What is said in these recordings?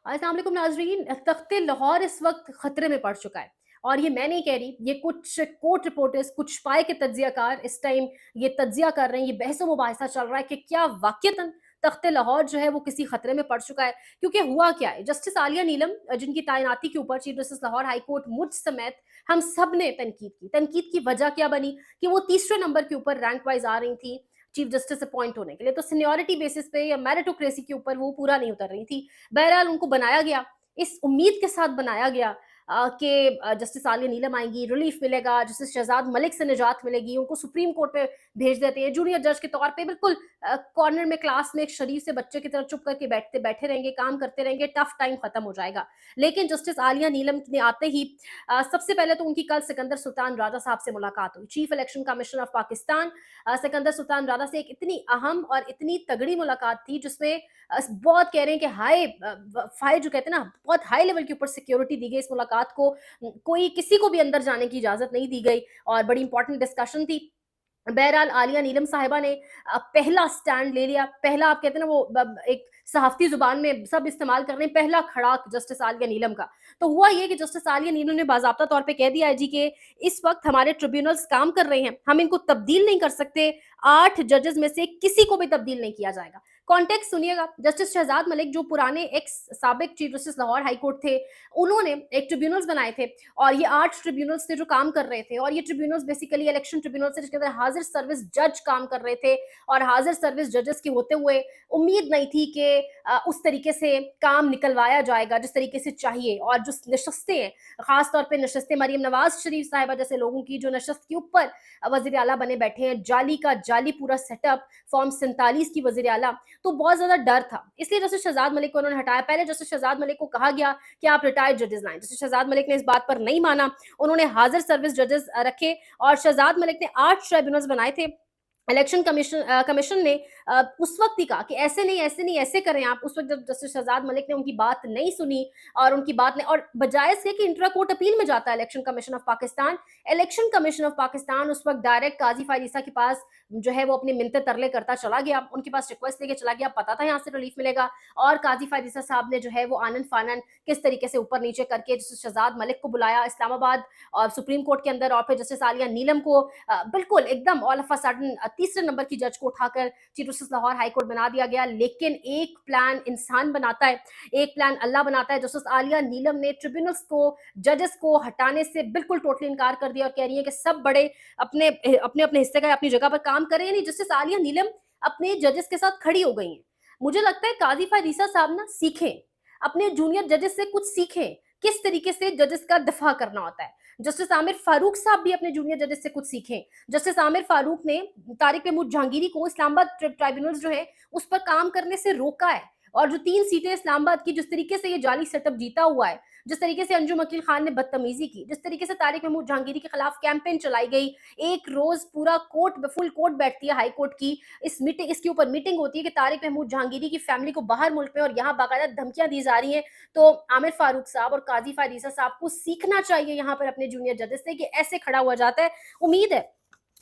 अस्सलाम वालेकुम नाज़रीन, तख्ते लाहौर इस वक्त खतरे में पड़ चुका है। और ये मैं नहीं कह रही, ये कुछ कोर्ट रिपोर्टर्स, कुछ पाए के तज्जियाकार इस टाइम ये तज्जिया कर रहे हैं, ये बहस मुबाहिसा चल रहा है कि क्या वाक़यतन तख्ते लाहौर जो है वो किसी खतरे में पड़ चुका है। क्योंकि हुआ क्या है, जस्टिस आलिया नीलम जिनकी तैनाती के ऊपर chief justice Lahore high court मुझ समेत हम सब ने तनकीद की वजह क्या बनी कि वो तीसरे नंबर के ऊपर रैंक वाइज आ रही थी चीफ जस्टिस अपॉइंट होने के लिए, तो सीनियरिटी बेसिस पे या मेरिटोक्रेसी के ऊपर वो पूरा नहीं उतर रही थी। बहरहाल उनको बनाया गया, इस उम्मीद के साथ बनाया गया कि जस्टिस आलिया नीलम आएंगी, रिलीफ मिलेगा, जस्टिस शहजाद मलिक से निजात मिलेगी, उनको सुप्रीम कोर्ट में भेज देते हैं जूनियर जज के तौर पे, बिल्कुल कॉर्नर में क्लास में एक शरीफ से बच्चे की तरह चुप करके बैठते बैठे रहेंगे, काम करते रहेंगे, टफ टाइम खत्म हो जाएगा। लेकिन जस्टिस आलिया नीलम ने आते ही सबसे पहले तो उनकी कल सिकंदर सुल्तान राजा साहब से मुलाकात हुई, chief election commissioner of Pakistan. Sikandar Sultan Raja से एक इतनी अहम और इतनी तगड़ी मुलाकात थी जिसमें बहुत कह रहे हैं कि हाई जो कहते हैं ना, बहुत हाई लेवल के ऊपर सिक्योरिटी दी गई इस मुलाकात को। कोई किसी को भी अंदर जाने की इजाजत नहीं दी गई और बड़ी इंपॉर्टेंट डिस्कशन थी। बहरहाल आलिया नीलम साहिबा ने पहला स्टैंड ले लिया, पहला आप कहते हैं ना वो एक सहाफ़ती ज़ुबान में सब इस्तेमाल कर रहे हैं, पहला खड़ाक जस्टिस आलिया नीलम का। तो हुआ ये कि जस्टिस आलिया नीलम ने बाज़ाब्ता तौर पे कह दिया है जी कि इस वक़्त हमारे ट्रिब्यूनल्स काम कर रहे हैं, हम इनको तब्दील नहीं कर सकते, 8 जजेस में से किसी को भी तब्दील नहीं किया जाएगा। कॉन्टेक्स्ट सुनिएगा, जस्टिस शहजाद मलिक जो पुराने एक्स साबिक chief justice Lahore high court थे, उन्होंने एक ट्रिब्यूनल्स बनाए थे और ये 8 ट्रिब्यूनल्स थे जो काम कर रहे थे और ये ट्रिब्यूनल्स बेसिकली इलेक्शन ट्रिब्यूनल्स थे जिसके अंदर हाजिर सर्विस जज काम कर रहे थे और हाजिर सर्विस जजेस के होते हुए उम्मीद नहीं थी कि उस तरीके से काम निकलवाया जाएगा जिस तरीके से चाहिए। और जो नशस्तें हैं, खास तौर पे नशस्तें मरियम नवाज शरीफ साहिबा जैसे लोगों की जो नशस्त के ऊपर वजीर आला बने बैठे हैं, जाली का जाली पूरा सेटअप, फॉर्म 47 की वजीर आला, तो बहुत ज्यादा डर था, इसलिए जस्टिस शहजाद मलिक को उन्होंने हटाया। पहले जस्टिस शहजाद मलिक को कहा गया कि आप रिटायर्ड जजेस लाएं, जस्टिस शहजाद मलिक ने इस बात पर नहीं माना, उन्होंने हाजिर सर्विस जजेस रखे और शहजाद मलिक ने 8 ट्राइब्यूनल्स बनाए थे। इलेक्शन कमीशन ने उस वक्त ही कहा कि ऐसे नहीं, ऐसे नहीं, ऐसे करें आप। उस वक्त जब जस्टिस शहजाद मलिक ने उनकी बात नहीं सुनी और उनकी बात ने और बजाय इसके कि इंट्रा कोर्ट अपील में जाता है election commission of Pakistan, election commission of Pakistan उस वक्त डायरेक्ट काजी फायद ईसा के पास जो है वो अपनी मिन्नतें तरले करता चला गया, उनके पास रिक्वेस्ट लेके चला गया, पता था यहाँ से रिलीफ मिलेगा और काजी फायद ईसा साहब ने जो है वो आनन फानन किस तरीके से ऊपर नीचे करके जस्टिस शहजाद मलिक को बुलाया इस्लामाबाद और सुप्रीम कोर्ट के अंदर और फिर जस्टिस आलिया नीलम को बिल्कुल एकदम ऑल ऑफ अ सडन तीसरे नंबर की जज को उठाकर chief justice Lahore high court बना दिया गया। लेकिन एक प्लान इंसान बनाता है, एक प्लान अल्लाह बनाता है। जस्टिस आलिया नीलम ने ट्रिब्यूनल्स को, जजेस को हटाने से बिल्कुल टोटली इनकार कर दिया और कह रही है कि सब बड़े अपने अपने अपने हिस्से का अपनी जगह पर काम करें। नहीं, जस्टिस आलिया नीलम अपने जजेस के साथ खड़ी हो गई हैं। मुझे लगता है काजी फायद ईसा साहब ना सीखें, अपने जूनियर जजेस से कुछ सीखें, किस तरीके से जजेस का दफा करना होता है। जस्टिस आमिर फारूक साहब भी अपने जूनियर जजेस से कुछ सीखें। जस्टिस आमिर फारूक ने तारिक महमूद जहांगीरी को इस्लामाबाद ट्राइब्यूनल्स जो है उस पर काम करने से रोका है और जो 3 सीटें इस्लामाबाद की जिस तरीके से ये जाली सेटअप जीता हुआ है, जिस तरीके से अंजुम अकील खान ने बदतमीजी की, जिस तरीके से तारिक महमूद जहांगीरी के खिलाफ कैंपेन चलाई गई, एक रोज पूरा कोर्ट फुल कोर्ट बैठती है हाई कोर्ट की, इसके ऊपर मीटिंग होती है कि तारिक महमूद जहांगीरी की फैमिली को बाहर मुल्क में और यहाँ बाकायदा धमकियां दी जा रही हैं। तो आमिर फारूक साहब और काजी फायद ईसा साहब को सीखना चाहिए यहाँ पर अपने जूनियर जजेस से कि ऐसे खड़ा हुआ जाता है।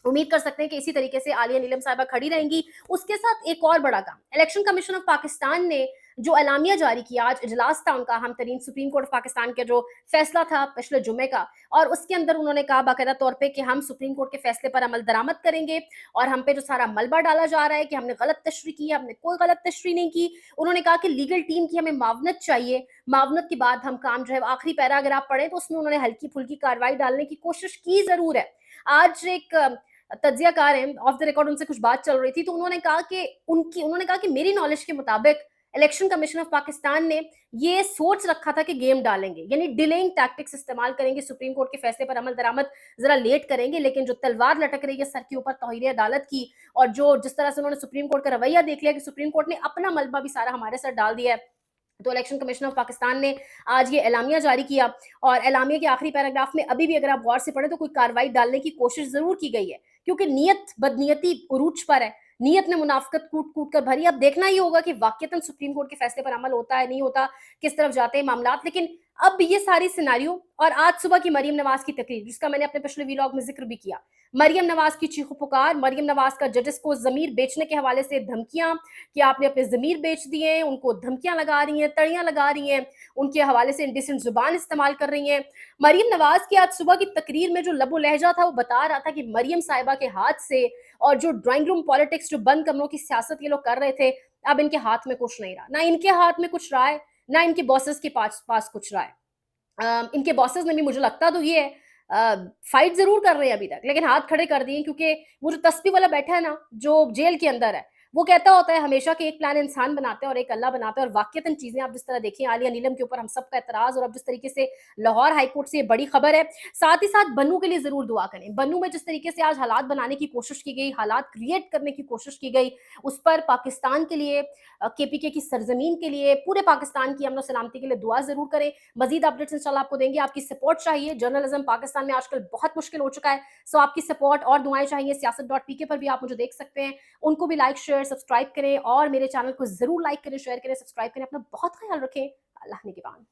उम्मीद कर सकते हैं कि इसी तरीके से आलिया नीलम साहिबा खड़ी रहेंगी। उसके साथ एक और बड़ा काम, इलेक्शन कमीशन ऑफ पाकिस्तान ने जो एलामिया जारी किया, आज इजलास था उनका हम तरीन सुप्रीम कोर्ट ऑफ पाकिस्तान के जो फैसला था पिछले जुमे का, और उसके अंदर उन्होंने कहा बाकायदा तौर पे कि हम सुप्रीम कोर्ट के फैसले पर अमल दरामद करेंगे और हम पे जो सारा मलबा डाला जा रहा है कि हमने गलत तशरीह की है, हमने कोई गलत तशरीह नहीं की। उन्होंने कहा कि लीगल टीम की हमें मावनत चाहिए, मावनत के बाद हम काम जो है आखिरी पैरा अगर आप पढ़े तो उसमें उन्होंने हल्की फुल्की कार्रवाई डालने की कोशिश की जरूर है। आज एक तज्जियाकार हैं, ऑफ द रिकॉर्ड उनसे कुछ बात चल रही थी तो उन्होंने कहा कि मेरी नॉलेज के मुताबिक इलेक्शन कमीशन ऑफ पाकिस्तान ने ये सोच रखा था कि गेम डालेंगे, यानी डिलेइंग टैक्टिक्स इस्तेमाल करेंगे, सुप्रीम कोर्ट के फैसले पर अमल दरामद जरा लेट करेंगे, लेकिन जो तलवार लटक रही है सर के ऊपर तौहीर अदालत की और जो जिस तरह से उन्होंने सुप्रीम कोर्ट का रवैया देख लिया कि सुप्रीम कोर्ट ने अपना मलबा भी सारा हमारे सर डाल दिया है, तो इलेक्शन कमीशन ऑफ पाकिस्तान ने आज ये एलामिया जारी किया और एलामिया के आखिरी पैराग्राफ में अभी भी अगर आप गौर से पढ़ें तो कोई कार्रवाई डालने की कोशिश जरूर की गई है, क्योंकि नीयत बदनीयती उरूज पर है, नीयत में मुनाफ़िक़त कूट-कूट कर भरी। अब देखना ये होगा कि वाक़ईतन सुप्रीम कोर्ट के फैसले पर अमल होता है, नहीं होता, किस तरफ जाते हैं मामलात। लेकिन अब ये सारी सिनेरियो और आज सुबह की मरियम नवाज़ की तकरीर, जिसका मैंने अपने पिछले व्लॉग में ज़िक्र भी किया। मरियम नवाज़ की चीखो-पुकार, मरियम नवाज़ का जजेस को ज़मीर बेचने के हवाले से धमकियाँ कि आपने अपने ज़मीर बेच दिए हैं, उनको धमकियाँ लगा रही हैं, तड़ियाँ लगा रही हैं, उनके हवाले से इंडिसेंट ज़ुबान इस्तेमाल कर रही हैं। मरियम नवाज़ की आज सुबह की तकरीर में जो लबो-लहज़ा था, वो बता रहा था कि मरियम साहिबा के हाथ से और जो ड्राइंग रूम पॉलिटिक्स, जो बंद कमरों की सियासत ये लोग कर रहे थे, अब इनके हाथ में कुछ नहीं रहा। ना इनके हाथ में कुछ रहा है, ना इनके बॉसेस के पास पास कुछ रहा है। इनके बॉसेस ने भी, मुझे लगता तो ये है, फाइट ज़रूर कर रहे हैं अभी तक, लेकिन हाथ खड़े कर दिए, क्योंकि वो जो तस्बी वाला बैठा है ना, जो जेल के अंदर है, वो कहता होता है हमेशा कि एक प्लान इंसान बनाते हैं और एक अल्लाह बनाता है। और वाक़ईतन चीज़ें आप जिस तरह देखिए, आलिया नीलम के ऊपर हम सबका एतराज़, और अब जिस तरीके से लाहौर हाई कोर्ट से ये बड़ी खबर है। साथ ही साथ बन्नू के लिए ज़रूर दुआ करें। बन्नू में जिस तरीके से आज हालात बनाने की कोशिश की गई, हालात क्रिएट करने की कोशिश की गई, उस पर पाकिस्तान के लिए, केपीके की सरज़मीन के लिए, पूरे पाकिस्तान की अमन और सलामती के लिए दुआ ज़रूर करें। मज़ीद अपडेट्स इंशाल्लाह आपको देंगे। आपकी सपोर्ट चाहिए। जर्नलिज़्म पाकिस्तान में आजकल बहुत मुश्किल हो चुका है। सो आपकी सपोर्ट और दुआएँ चाहिए। सियासत.pk पर भी आप मुझे देख सकते हैं। उनको भी लाइक, शेयर, सब्सक्राइब करें और मेरे चैनल को ज़रूर लाइक करें, शेयर करें, सब्सक्राइब करें। अपना बहुत ख़्याल रखें। अल्लाह निगहबान।